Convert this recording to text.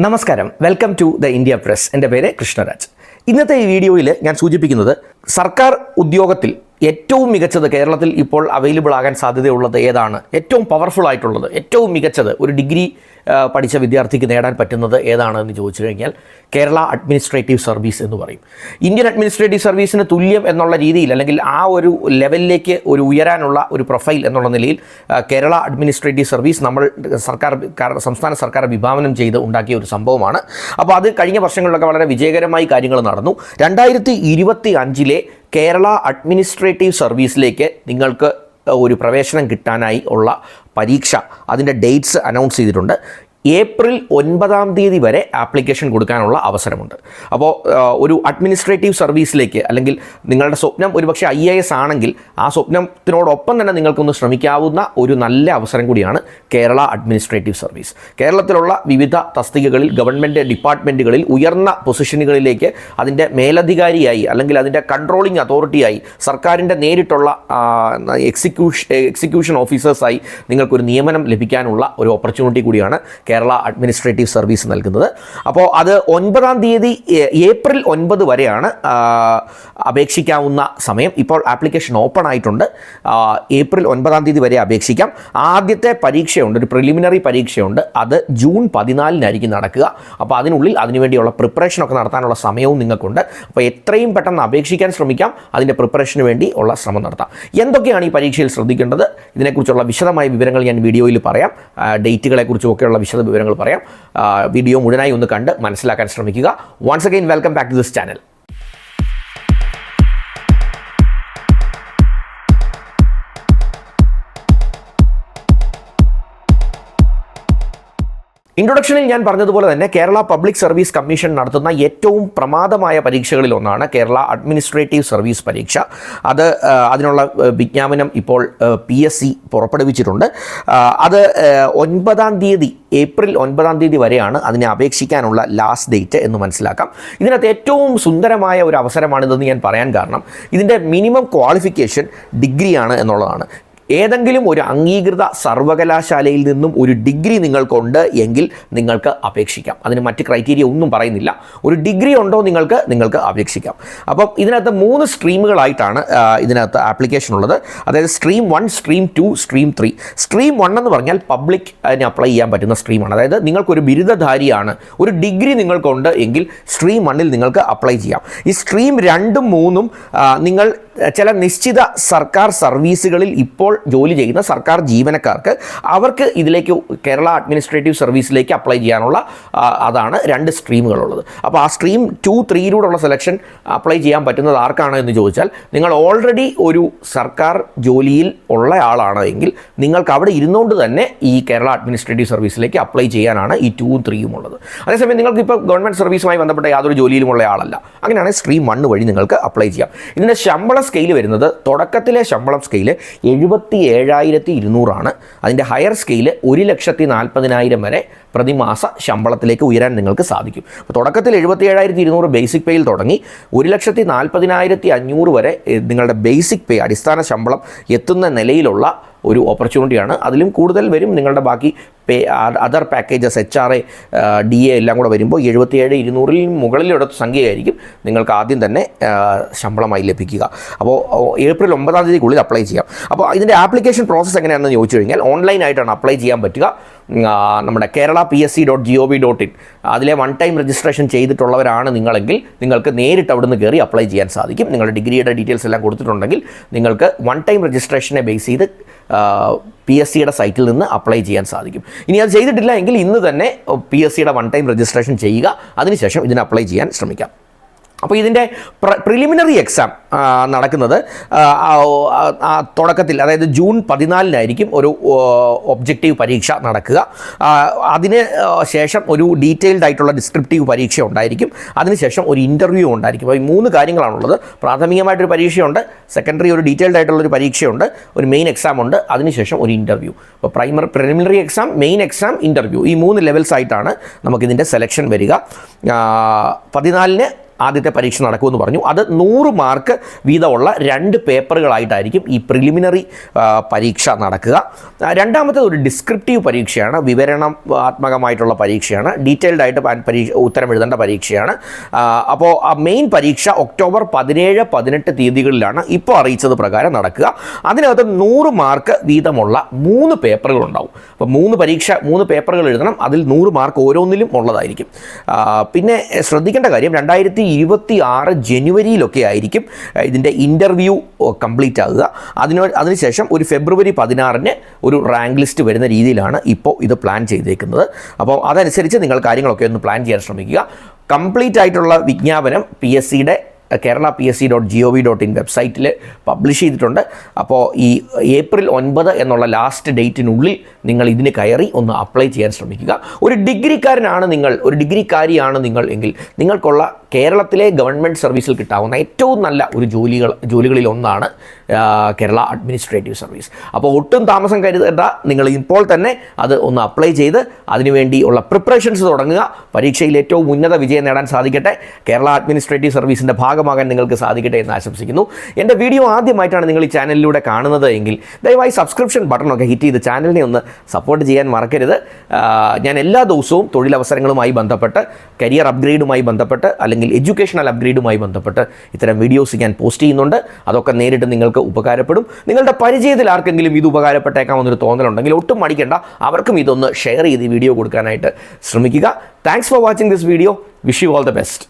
നമസ്കാരം, welcome to the India press. എൻ്റെ പേര് കൃഷ്ണരാജ്. ഇന്നത്തെ ഈ വീഡിയോയിൽ ഞാൻ സൂചിപ്പിക്കുന്നത് സർക്കാർ ഉദ്യോഗത്തിൽ ഏറ്റവും മികച്ചത് കേരളത്തിൽ ഇപ്പോൾ അവൈലബിൾ ആകാൻ സാധ്യതയുള്ളത് ഏതാണ്, ഏറ്റവും പവർഫുൾ ആയിട്ടുള്ളത്, ഏറ്റവും മികച്ചത് ഒരു ഡിഗ്രി പഠിച്ച വിദ്യാർത്ഥിക്ക് നേടാൻ പറ്റുന്നത് ഏതാണെന്ന് ചോദിച്ചു കഴിഞ്ഞാൽ കേരള അഡ്മിനിസ്ട്രേറ്റീവ് സർവീസ് എന്ന് പറയും. ഇന്ത്യൻ അഡ്മിനിസ്ട്രേറ്റീവ് സർവീസിന് തുല്യം എന്നുള്ള രീതിയിൽ, അല്ലെങ്കിൽ ആ ഒരു ലെവലിലേക്ക് ഒരു ഉയരാനുള്ള ഒരു പ്രൊഫൈൽ എന്നുള്ള നിലയിൽ കേരള അഡ്മിനിസ്ട്രേറ്റീവ് സർവീസ് നമ്മൾ സംസ്ഥാന സർക്കാർ വിഭാവനം ചെയ്ത് ഉണ്ടാക്കിയ ഒരു സംഭവമാണ്. അപ്പോൾ അത് കഴിഞ്ഞ വർഷങ്ങളിലൊക്കെ വളരെ വിജയകരമായി കാര്യങ്ങൾ നടന്നു. 2025 കേരള അഡ്മിനിസ്ട്രേറ്റീവ് സർവീസിലേക്ക് നിങ്ങൾക്ക് ഒരു പ്രവേശനം കിട്ടാനായി ഉള്ള പരീക്ഷ, അതിൻ്റെ ഡേറ്റ്സ് അനൗൺസ് ചെയ്തിട്ടുണ്ട്. ഏപ്രിൽ 9 വരെ ആപ്ലിക്കേഷൻ കൊടുക്കാനുള്ള അവസരമുണ്ട്. അപ്പോൾ ഒരു അഡ്മിനിസ്ട്രേറ്റീവ് സർവീസിലേക്ക്, അല്ലെങ്കിൽ നിങ്ങളുടെ സ്വപ്നം ഒരുപക്ഷെ IAS ആണെങ്കിൽ ആ സ്വപ്നത്തിനോടൊപ്പം തന്നെ നിങ്ങൾക്കൊന്ന് ശ്രമിക്കാവുന്ന ഒരു നല്ല അവസരം കൂടിയാണ് കേരള അഡ്മിനിസ്ട്രേറ്റീവ് സർവീസ്. കേരളത്തിലുള്ള വിവിധ തസ്തികകളിൽ, ഗവൺമെൻറ് ഡിപ്പാർട്ട്മെൻറ്റുകളിൽ ഉയർന്ന പൊസിഷനുകളിലേക്ക് അതിൻ്റെ മേലധികാരിയായി, അല്ലെങ്കിൽ അതിൻ്റെ കൺട്രോളിംഗ് അതോറിറ്റിയായി, സർക്കാരിൻ്റെ നേരിട്ടുള്ള എക്സിക്യൂഷൻ ഓഫീസേഴ്സായി നിങ്ങൾക്കൊരു നിയമനം ലഭിക്കാനുള്ള ഒരു ഓപ്പർച്യൂണിറ്റി കൂടിയാണ് കേരള അഡ്മിനിസ്ട്രേറ്റീവ് സർവീസ് നൽകുന്നത്. അപ്പോൾ അത് ഏപ്രിൽ 9 വരെയാണ് അപേക്ഷിക്കാവുന്ന സമയം. ഇപ്പോൾ ആപ്ലിക്കേഷൻ ഓപ്പൺ ആയിട്ടുണ്ട്. ഏപ്രിൽ 9 വരെ അപേക്ഷിക്കാം. ആദ്യത്തെ പരീക്ഷയുണ്ട്, ഒരു പ്രിലിമിനറി പരീക്ഷയുണ്ട്. അത് ജൂൺ 14 നടക്കുക. അപ്പോൾ അതിനുവേണ്ടിയുള്ള പ്രിപ്പറേഷനൊക്കെ നടത്താനുള്ള സമയവും നിങ്ങൾക്കുണ്ട്. അപ്പോൾ എത്രയും പെട്ടെന്ന് അപേക്ഷിക്കാൻ ശ്രമിക്കാം. അതിൻ്റെ പ്രിപ്പറേഷന് വേണ്ടി ഉള്ള ശ്രമം നടത്താം. എന്തൊക്കെയാണ് ഈ പരീക്ഷയിൽ ശ്രദ്ധിക്കേണ്ടത്, ഇതിനെക്കുറിച്ചുള്ള വിശദമായ വിവരങ്ങൾ ഞാൻ വീഡിയോയിൽ പറയാം. ഡേറ്റുകളെക്കുറിച്ചുമൊക്കെയുള്ള വിവരങ്ങൾ പറയാം. വീഡിയോ മുഴുവനായി ഒന്ന് കണ്ട് മനസ്സിലാക്കാൻ ശ്രമിക്കുക. Once again welcome back to this channel. ഇൻട്രൊഡക്ഷനിൽ ഞാൻ പറഞ്ഞതുപോലെ തന്നെ കേരള പബ്ലിക് സർവീസ് കമ്മീഷൻ നടത്തുന്ന ഏറ്റവും പ്രമാദമായ പരീക്ഷകളിലൊന്നാണ് കേരള അഡ്മിനിസ്ട്രേറ്റീവ് സർവീസ് പരീക്ഷ. അതിനുള്ള വിജ്ഞാപനം ഇപ്പോൾ PSC പുറപ്പെടുവിച്ചിട്ടുണ്ട്. അത് ഏപ്രിൽ 9 വരെയാണ് അതിനെ അപേക്ഷിക്കാനുള്ള ലാസ്റ്റ് ഡേറ്റ് എന്ന് മനസ്സിലാക്കാം. ഇതിനകത്ത് ഏറ്റവും സുന്ദരമായ ഒരു അവസരമാണിതെന്ന് ഞാൻ പറയാൻ കാരണം ഇതിൻ്റെ മിനിമം ക്വാളിഫിക്കേഷൻ ഡിഗ്രിയാണ് എന്നുള്ളതാണ്. ഏതെങ്കിലും ഒരു അംഗീകൃത സർവകലാശാലയിൽ നിന്നും ഒരു ഡിഗ്രി നിങ്ങൾക്കുണ്ട് എങ്കിൽ നിങ്ങൾക്ക് അപേക്ഷിക്കാം. അതിന് മറ്റ് ക്രൈറ്റീരിയ ഒന്നും പറയുന്നില്ല. ഒരു ഡിഗ്രി ഉണ്ടോ നിങ്ങൾക്ക് അപേക്ഷിക്കാം. അപ്പം ഇതിനകത്ത് 3 സ്ട്രീമുകളായിട്ടാണ് ഇതിനകത്ത് ആപ്ലിക്കേഷൻ ഉള്ളത്. അതായത് സ്ട്രീം 1, സ്ട്രീം 2, സ്ട്രീം 3. സ്ട്രീം 1 എന്ന് പറഞ്ഞാൽ പബ്ലിക് അതിന് അപ്ലൈ ചെയ്യാൻ പറ്റുന്ന സ്ട്രീമാണ്. അതായത് നിങ്ങൾക്കൊരു ബിരുദധാരിയാണ്, ഒരു ഡിഗ്രി നിങ്ങൾക്കുണ്ട് എങ്കിൽ സ്ട്രീം 1 നിങ്ങൾക്ക് അപ്ലൈ ചെയ്യാം. ഈ സ്ട്രീം 2ഉം 3ഉം നിങ്ങൾ ചില നിശ്ചിത സർക്കാർ സർവീസുകളിൽ ഇപ്പോൾ ജോലി ചെയ്യുന്ന സർക്കാർ ജീവനക്കാർക്ക് അവർക്ക് ഇതിലേക്ക് കേരള അഡ്മിനിസ്ട്രേറ്റീവ് സർവീസിലേക്ക് അപ്ലൈ ചെയ്യാനുള്ള അതാണ് 2 സ്ട്രീമുകളുള്ളത്. അപ്പോൾ ആ സ്ട്രീം 2, 3യിലൂടെയുള്ള സെലക്ഷൻ അപ്ലൈ ചെയ്യാൻ പറ്റുന്നത് ആർക്കാണ് എന്ന് ചോദിച്ചാൽ, നിങ്ങൾ ഓൾറെഡി ഒരു സർക്കാർ ജോലിയിൽ ഉള്ള ആളാണ് എങ്കിൽ നിങ്ങൾക്ക് അവിടെ ഇരുന്നുകൊണ്ട് തന്നെ ഈ കേരള അഡ്മിനിസ്ട്രേറ്റീവ് സർവീസിലേക്ക് അപ്ലൈ ചെയ്യാനാണ് ഈ 2ഉം 3യും ഉള്ളത്. അതേസമയം നിങ്ങൾക്ക് ഇപ്പോൾ ഗവൺമെൻറ് സർവീസുമായി ബന്ധപ്പെട്ട യാതൊരു ജോലിയിലുമുള്ള ആളല്ല, അങ്ങനെയാണെങ്കിൽ സ്ട്രീം 1 വഴി നിങ്ങൾക്ക് അപ്ലൈ ചെയ്യാം. ഇതിൻ്റെ ശമ്പള സ്കെയിൽ വരുന്നത്, തുടക്കത്തിലെ ശമ്പളം സ്കെയിൽ 77,200 ആണ്. അതിൻ്റെ ഹയർ സ്കെയിൽ 1,40,40,000 വരെ പ്രതിമാസ ശമ്പളത്തിലേക്ക് ഉയരാൻ നിങ്ങൾക്ക് സാധിക്കും. അപ്പോൾ തുടക്കത്തിൽ 77,200 ബേസിക് പേയിൽ തുടങ്ങി 1,40,40,500 വരെ നിങ്ങളുടെ ബേസിക് പേ, അടിസ്ഥാന ശമ്പളം എത്തുന്ന നിലയിലുള്ള ഒരു ഓപ്പർച്യൂണിറ്റിയാണ്. അതിലും കൂടുതൽ വരും നിങ്ങളുടെ ബാക്കി അതർ പാക്കേജസ്, HRA, DA എല്ലാം കൂടെ വരുമ്പോൾ 77,200 മുകളിലെടുത്ത സംഖ്യയായിരിക്കും നിങ്ങൾക്ക് ആദ്യം തന്നെ ശമ്പളമായി ലഭിക്കുക. അപ്പോൾ ഏപ്രിൽ 9 അപ്ലൈ ചെയ്യാം. അപ്പോൾ ഇതിൻ്റെ ആപ്ലിക്കേഷൻ പ്രോസസ്സ് എങ്ങനെയാണെന്ന് ചോദിച്ചു കഴിഞ്ഞാൽ, ഓൺലൈനായിട്ടാണ് അപ്ലൈ ചെയ്യാൻ പറ്റുക. നമ്മുടെ kerala.psc.gov.in അതിലെ 1 ടൈം രജിസ്ട്രേഷൻ ചെയ്തിട്ടുള്ളവരാണ് നിങ്ങളെങ്കിൽ നിങ്ങൾക്ക് നേരിട്ട് അവിടുന്ന് കയറി അപ്ലൈ ചെയ്യാൻ സാധിക്കും. നിങ്ങളുടെ ഡിഗ്രിയുടെ ഡീറ്റെയിൽസ് എല്ലാം കൊടുത്തിട്ടുണ്ടെങ്കിൽ നിങ്ങൾക്ക് 1 ടൈം രജിസ്ട്രേഷനെ ബേസ് ചെയ്ത് PSCയുടെ സൈറ്റിൽ നിന്ന് അപ്ലൈ ചെയ്യാൻ സാധിക്കും. ഇനി അത് ചെയ്തിട്ടില്ല എങ്കിൽ ഇന്ന് തന്നെ PSCയുടെ 1 ടൈം രജിസ്ട്രേഷൻ ചെയ്യുക. അതിനുശേഷം ഇതിന് അപ്ലൈ ചെയ്യാൻ ശ്രമിക്കാം. അപ്പോൾ ഇതിൻ്റെ പ്രിലിമിനറി എക്സാം നടക്കുന്നത് തുടക്കത്തിൽ, അതായത് ജൂൺ 14 ഒരു ഒബ്ജക്റ്റീവ് പരീക്ഷ നടക്കുക. അതിന് ശേഷം ഒരു ഡീറ്റെയിൽഡ് ആയിട്ടുള്ള ഡിസ്ക്രിപ്റ്റീവ് പരീക്ഷ ഉണ്ടായിരിക്കും. അതിനുശേഷം ഒരു ഇൻ്റർവ്യൂ ഉണ്ടായിരിക്കും. അപ്പോൾ ഈ 3 കാര്യങ്ങളാണുള്ളത്. പ്രാഥമികമായിട്ടൊരു പരീക്ഷയുണ്ട്, സെക്കൻഡറി ഒരു ഡീറ്റെയിൽഡ് ആയിട്ടുള്ളൊരു പരീക്ഷയുണ്ട്, ഒരു മെയിൻ എക്സാം ഉണ്ട്, അതിനുശേഷം ഒരു ഇൻ്റർവ്യൂ. അപ്പോൾ preliminary exam, main exam, interview, ഈ 3 ലെവൽസ് ആയിട്ടാണ് നമുക്കിതിൻ്റെ സെലക്ഷൻ വരിക. 14 ആദ്യത്തെ പരീക്ഷ നടക്കുമെന്ന് പറഞ്ഞു. അത് 100 മാർക്ക് വീതമുള്ള 2 പേപ്പറുകളായിട്ടായിരിക്കും ഈ പ്രിലിമിനറി പരീക്ഷ നടക്കുക. രണ്ടാമത്തെ ഒരു ഡിസ്ക്രിപ്റ്റീവ് പരീക്ഷയാണ്, വിവരണാത്മകമായിട്ടുള്ള പരീക്ഷയാണ്, ഡീറ്റെയിൽഡ് ആയിട്ട് ഉത്തരം എഴുതേണ്ട പരീക്ഷയാണ്. അപ്പോൾ ആ മെയിൻ പരീക്ഷ ഒക്ടോബർ 17-18 തീയതികളിലാണ് ഇപ്പോൾ അറിയിച്ചത് പ്രകാരം നടക്കുക. അതിനകത്ത് 100 മാർക്ക് വീതമുള്ള 3 പേപ്പറുകളുണ്ടാവും. അപ്പോൾ 3 പേപ്പറുകൾ എഴുതണം, അതിൽ 100 മാർക്ക് ഓരോന്നിലും ഉള്ളതായിരിക്കും. പിന്നെ ശ്രദ്ധിക്കേണ്ട കാര്യം 2026 ജനുവരിയിലൊക്കെ ആയിരിക്കും ഇതിൻ്റെ ഇൻ്റർവ്യൂ കംപ്ലീറ്റ് ആകുക. അതിനുശേഷം ഒരു ഫെബ്രുവരി 16 ഒരു റാങ്ക് ലിസ്റ്റ് വരുന്ന രീതിയിലാണ് ഇപ്പോൾ ഇത് പ്ലാൻ ചെയ്തേക്കുന്നത്. അപ്പോൾ അതനുസരിച്ച് നിങ്ങൾ കാര്യങ്ങളൊക്കെ ഒന്ന് പ്ലാൻ ചെയ്യാൻ ശ്രമിക്കുക. കംപ്ലീറ്റ് ആയിട്ടുള്ള വിജ്ഞാപനം PSCയുടെ kerala.psc.gov.in വെബ്സൈറ്റിൽ പബ്ലിഷ് ചെയ്തിട്ടുണ്ട്. അപ്പോൾ ഈ ഏപ്രിൽ 9 എന്നുള്ള ലാസ്റ്റ് ഡേറ്റിനുള്ളിൽ നിങ്ങൾ ഇതിന് കയറി ഒന്ന് അപ്ലൈ ചെയ്യാൻ ശ്രമിക്കുക. ഒരു ഡിഗ്രിക്കാരിയാണ് നിങ്ങൾ എങ്കിൽ നിങ്ങൾക്കുള്ള കേരളത്തിലെ ഗവൺമെൻറ് സർവീസിൽ കിട്ടാവുന്ന ഏറ്റവും നല്ല ഒരു ജോലികളിൽ ഒന്നാണ് കേരള അഡ്മിനിസ്ട്രേറ്റീവ് സർവീസ്. അപ്പോൾ ഒട്ടും താമസം കരുതേണ്ട, നിങ്ങൾ ഇപ്പോൾ തന്നെ അത് ഒന്ന് അപ്ലൈ ചെയ്ത് അതിനുവേണ്ടിയുള്ള പ്രിപ്പറേഷൻസ് തുടങ്ങുക. പരീക്ഷയിൽ ഏറ്റവും ഉന്നത വിജയം നേടാൻ സാധിക്കട്ടെ. കേരള അഡ്മിനിസ്ട്രേറ്റീവ് സർവീസിൻ്റെ ഭാഗമാകാൻ നിങ്ങൾക്ക് സാധിക്കട്ടെ എന്ന് ആശംസിക്കുന്നു. എൻ്റെ വീഡിയോ ആദ്യമായിട്ടാണ് നിങ്ങൾ ഈ ചാനലിലൂടെ കാണുന്നത് എങ്കിൽ ദയവായി സബ്സ്ക്രിപ്ഷൻ ബട്ടണൊക്കെ ഹിറ്റ് ചെയ്ത് ചാനലിനെ ഒന്ന് സപ്പോർട്ട് ചെയ്യാൻ മറക്കരുത്. ഞാൻ എല്ലാ ദിവസവും തൊഴിലവസരങ്ങളുമായി ബന്ധപ്പെട്ട്, കരിയർ അപ്ഗ്രേഡുമായി ബന്ധപ്പെട്ട്, അല്ലെങ്കിൽ എഡ്യൂക്കേഷണൽ അപ്ഗ്രേഡുമായി ബന്ധപ്പെട്ട് ഇത്തരം വീഡിയോസ് ഞാൻ പോസ്റ്റ് ചെയ്യുന്നുണ്ട്. അതൊക്കെ നേരിട്ട് നിങ്ങൾക്ക് ഉപകാരപ്പെടും. നിങ്ങളുടെ പരിചയത്തിൽ ആർക്കെങ്കിലും ഇത് ഉപകാരപ്പെട്ടേക്കാമെന്നൊരു തോന്നലുണ്ടെങ്കിൽ ഒട്ടും മടിക്കേണ്ട, അവർക്കും ഇതൊന്ന് ഷെയർ ചെയ്ത് വീഡിയോ കൊടുക്കാനായിട്ട് ശ്രമിക്കുക. Thanks for watching this video. Wish you all the best.